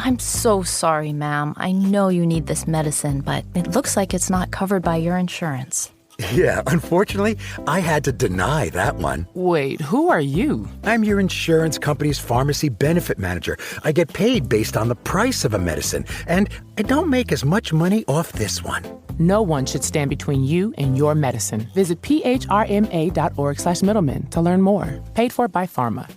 I'm so sorry, ma'am. I know you need this medicine, but it looks like it's not covered by your insurance. Yeah, unfortunately, I had to deny that one. Wait, who are you? I'm your insurance company's pharmacy benefit manager. I get paid based on the price of a medicine, and I don't make as much money off this one. No one should stand between you and your medicine. Visit phrma.org/middleman to learn more. Paid for by Pharma.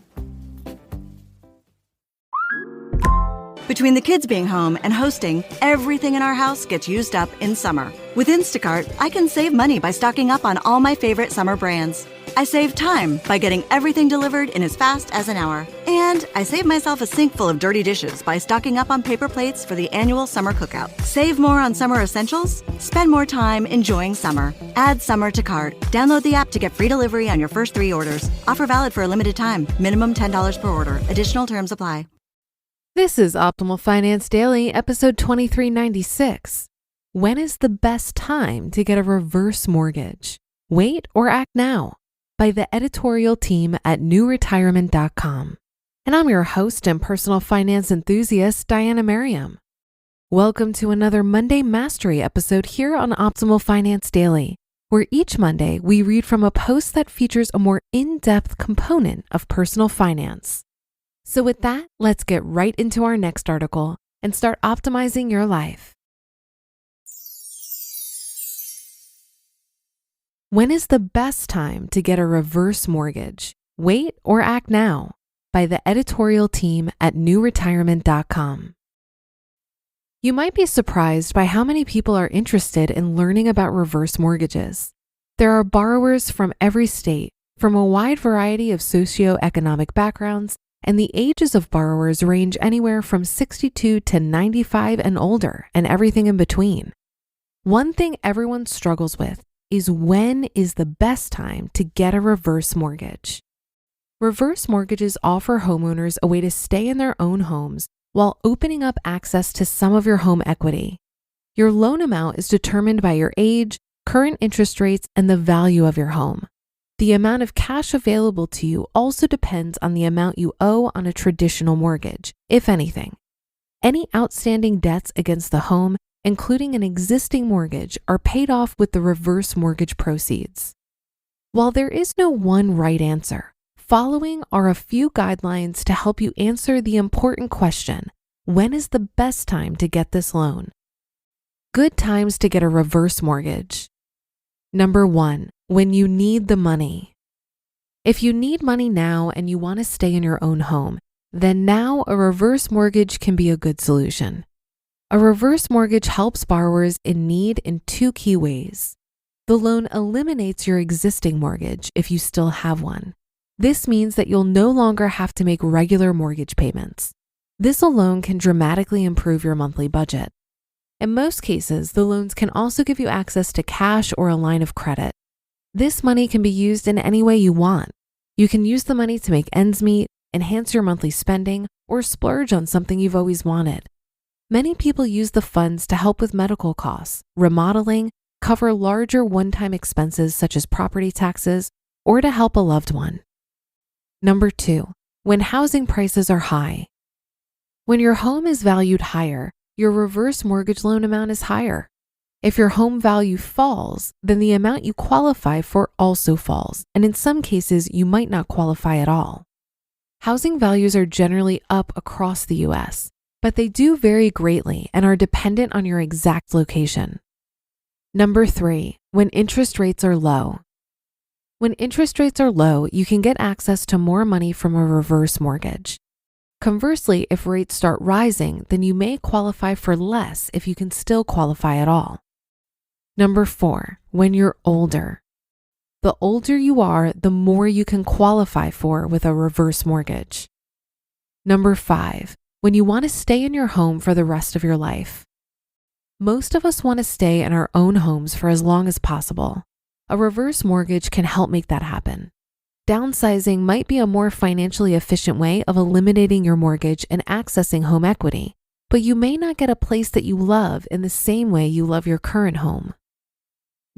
Between the kids being home and hosting, everything in our house gets used up in summer. With Instacart, I can save money by stocking up on all my favorite summer brands. I save time by getting everything delivered in as fast as an hour. And I save myself a sink full of dirty dishes by stocking up on paper plates for the annual summer cookout. Save more on summer essentials? Spend more time enjoying summer. Add summer to cart. Download the app to get free delivery on your first 3 orders. Offer valid for a limited time. Minimum $10 per order. Additional terms apply. This is Optimal Finance Daily, episode 2396. When is the best time to get a reverse mortgage? Wait or act now? By the editorial team at NewRetirement.com. And I'm your host and personal finance enthusiast, Diana Merriam. Welcome to another Monday Mastery episode here on Optimal Finance Daily, where each Monday we read from a post that features a more in-depth component of personal finance. So with that, let's get right into our next article and start optimizing your life. When is the best time to get a reverse mortgage? Wait or act now? By the editorial team at NewRetirement.com. You might be surprised by how many people are interested in learning about reverse mortgages. There are borrowers from every state, from a wide variety of socioeconomic backgrounds, and the ages of borrowers range anywhere from 62 to 95 and older, and everything in between. One thing everyone struggles with is when is the best time to get a reverse mortgage. Reverse mortgages offer homeowners a way to stay in their own homes while opening up access to some of your home equity. Your loan amount is determined by your age, current interest rates, and the value of your home. The amount of cash available to you also depends on the amount you owe on a traditional mortgage, if anything. Any outstanding debts against the home, including an existing mortgage, are paid off with the reverse mortgage proceeds. While there is no one right answer, following are a few guidelines to help you answer the important question, when is the best time to get this loan? Good times to get a reverse mortgage. Number 1, when you need the money. If you need money now and you want to stay in your own home, then now a reverse mortgage can be a good solution. A reverse mortgage helps borrowers in need in 2 key ways. The loan eliminates your existing mortgage if you still have one. This means that you'll no longer have to make regular mortgage payments. This alone can dramatically improve your monthly budget. In most cases, the loans can also give you access to cash or a line of credit. This money can be used in any way you want. You can use the money to make ends meet, enhance your monthly spending, or splurge on something you've always wanted. Many people use the funds to help with medical costs, remodeling, cover larger one-time expenses such as property taxes, or to help a loved one. Number 2, when housing prices are high. When your home is valued higher, your reverse mortgage loan amount is higher. If your home value falls, then the amount you qualify for also falls, and in some cases, you might not qualify at all. Housing values are generally up across the U.S., but they do vary greatly and are dependent on your exact location. Number 3, when interest rates are low. When interest rates are low, you can get access to more money from a reverse mortgage. Conversely, if rates start rising, then you may qualify for less if you can still qualify at all. Number 4, when you're older. The older you are, the more you can qualify for with a reverse mortgage. Number 5, when you want to stay in your home for the rest of your life. Most of us want to stay in our own homes for as long as possible. A reverse mortgage can help make that happen. Downsizing might be a more financially efficient way of eliminating your mortgage and accessing home equity, but you may not get a place that you love in the same way you love your current home.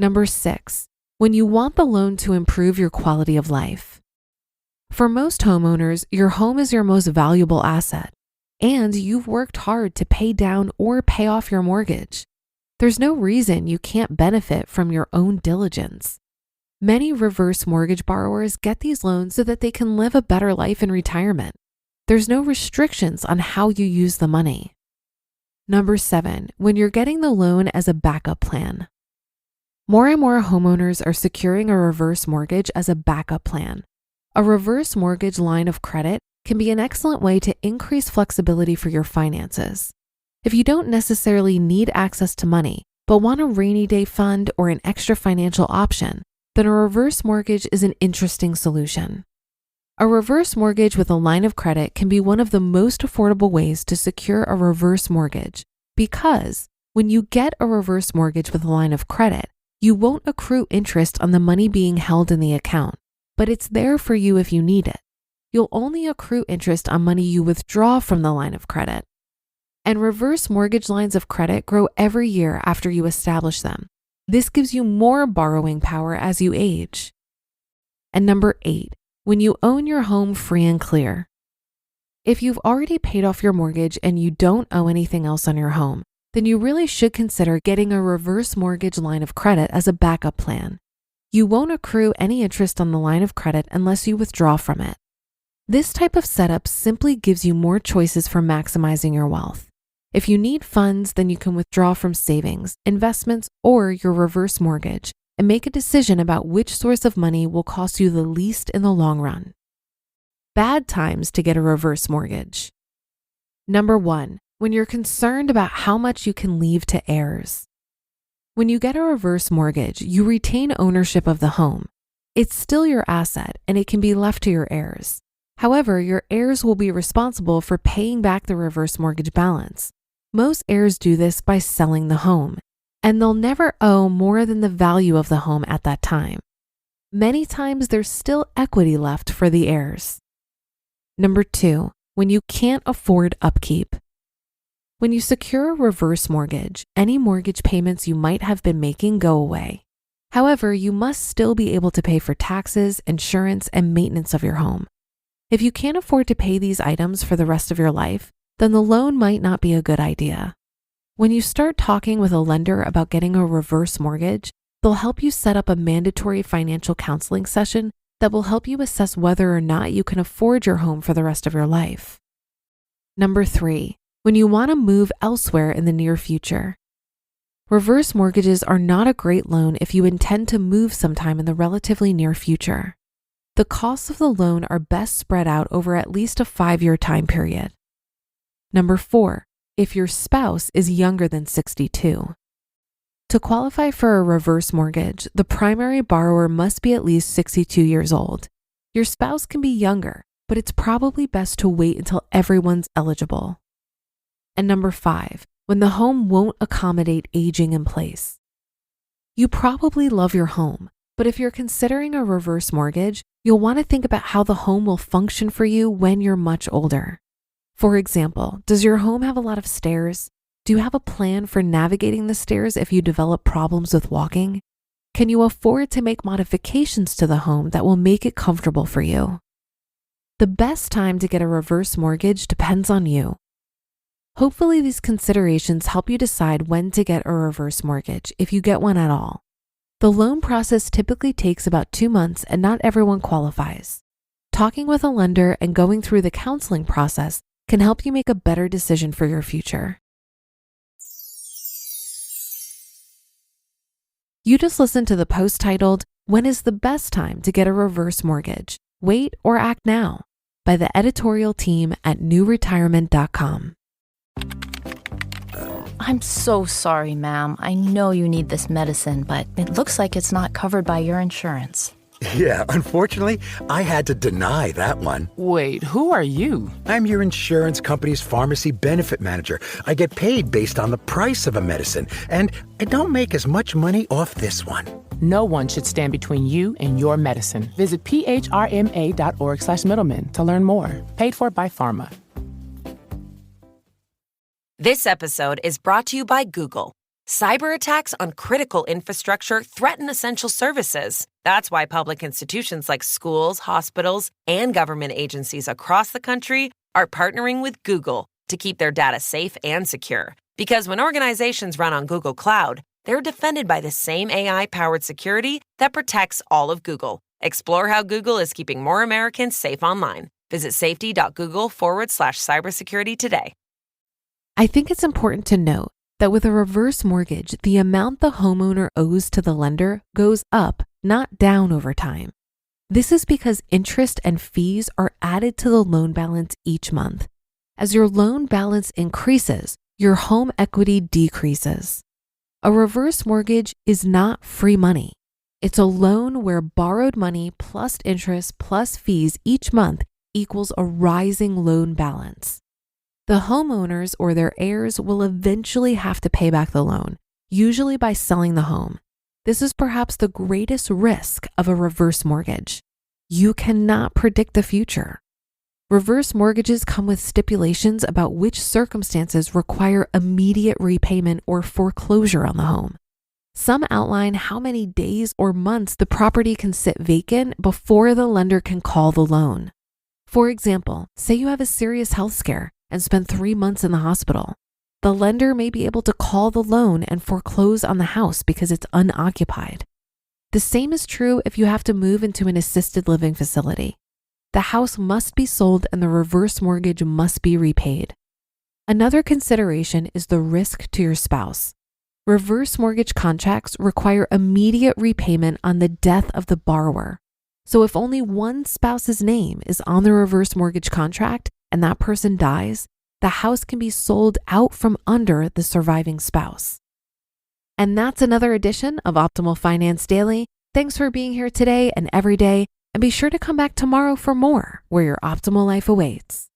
Number 6, when you want the loan to improve your quality of life. For most homeowners, your home is your most valuable asset. and you've worked hard to pay down or pay off your mortgage. There's no reason you can't benefit from your own diligence. Many reverse mortgage borrowers get these loans so that they can live a better life in retirement. There's no restrictions on how you use the money. Number 7, when you're getting the loan as a backup plan. More and more homeowners are securing a reverse mortgage as a backup plan. A reverse mortgage line of credit can be an excellent way to increase flexibility for your finances. If you don't necessarily need access to money, but want a rainy day fund or an extra financial option, then a reverse mortgage is an interesting solution. A reverse mortgage with a line of credit can be one of the most affordable ways to secure a reverse mortgage because when you get a reverse mortgage with a line of credit, you won't accrue interest on the money being held in the account, but it's there for you if you need it. You'll only accrue interest on money you withdraw from the line of credit. And reverse mortgage lines of credit grow every year after you establish them. This gives you more borrowing power as you age. And number 8, when you own your home free and clear. If you've already paid off your mortgage and you don't owe anything else on your home, then you really should consider getting a reverse mortgage line of credit as a backup plan. You won't accrue any interest on the line of credit unless you withdraw from it. This type of setup simply gives you more choices for maximizing your wealth. If you need funds, then you can withdraw from savings, investments, or your reverse mortgage and make a decision about which source of money will cost you the least in the long run. Bad times to get a reverse mortgage. Number 1, when you're concerned about how much you can leave to heirs. When you get a reverse mortgage, you retain ownership of the home. It's still your asset and it can be left to your heirs. However, your heirs will be responsible for paying back the reverse mortgage balance. Most heirs do this by selling the home, and they'll never owe more than the value of the home at that time. Many times there's still equity left for the heirs. Number 2, when you can't afford upkeep. When you secure a reverse mortgage, any mortgage payments you might have been making go away. However, you must still be able to pay for taxes, insurance, and maintenance of your home. If you can't afford to pay these items for the rest of your life, then the loan might not be a good idea. When you start talking with a lender about getting a reverse mortgage, they'll help you set up a mandatory financial counseling session that will help you assess whether or not you can afford your home for the rest of your life. Number 3, when you want to move elsewhere in the near future. Reverse mortgages are not a great loan if you intend to move sometime in the relatively near future. The costs of the loan are best spread out over at least a 5-year time period. Number 4, if your spouse is younger than 62. To qualify for a reverse mortgage, the primary borrower must be at least 62 years old. Your spouse can be younger, but it's probably best to wait until everyone's eligible. And number 5, when the home won't accommodate aging in place. You probably love your home, but if you're considering a reverse mortgage, you'll want to think about how the home will function for you when you're much older. For example, does your home have a lot of stairs? Do you have a plan for navigating the stairs if you develop problems with walking? Can you afford to make modifications to the home that will make it comfortable for you? The best time to get a reverse mortgage depends on you. Hopefully, these considerations help you decide when to get a reverse mortgage, if you get one at all. The loan process typically takes about 2 months and not everyone qualifies. Talking with a lender and going through the counseling process can help you make a better decision for your future. You just listened to the post titled, "When is the best time to get a reverse mortgage? Wait or act now?" by the editorial team at NewRetirement.com. I'm so sorry, ma'am. I know you need this medicine, but it looks like it's not covered by your insurance. Yeah, unfortunately, I had to deny that one. Wait, who are you? I'm your insurance company's pharmacy benefit manager. I get paid based on the price of a medicine, and I don't make as much money off this one. No one should stand between you and your medicine. Visit phrma.org/middleman to learn more. Paid for by Pharma. This episode is brought to you by Google. Cyber attacks on critical infrastructure threaten essential services. That's why public institutions like schools, hospitals, and government agencies across the country are partnering with Google to keep their data safe and secure. Because when organizations run on Google Cloud, they're defended by the same AI-powered security that protects all of Google. Explore how Google is keeping more Americans safe online. Visit safety.google/cybersecurity today. I think it's important to note that with a reverse mortgage, the amount the homeowner owes to the lender goes up, not down over time. This is because interest and fees are added to the loan balance each month. As your loan balance increases, your home equity decreases. A reverse mortgage is not free money. It's a loan where borrowed money plus interest plus fees each month equals a rising loan balance. The homeowners or their heirs will eventually have to pay back the loan, usually by selling the home. This is perhaps the greatest risk of a reverse mortgage. You cannot predict the future. Reverse mortgages come with stipulations about which circumstances require immediate repayment or foreclosure on the home. Some outline how many days or months the property can sit vacant before the lender can call the loan. For example, say you have a serious health scare and spend 3 months in the hospital. The lender may be able to call the loan and foreclose on the house because it's unoccupied. The same is true if you have to move into an assisted living facility. The house must be sold and the reverse mortgage must be repaid. Another consideration is the risk to your spouse. Reverse mortgage contracts require immediate repayment on the death of the borrower. So if only one spouse's name is on the reverse mortgage contract and that person dies, the house can be sold out from under the surviving spouse. And that's another edition of Optimal Finance Daily. Thanks for being here today and every day, and be sure to come back tomorrow for more, where your optimal life awaits.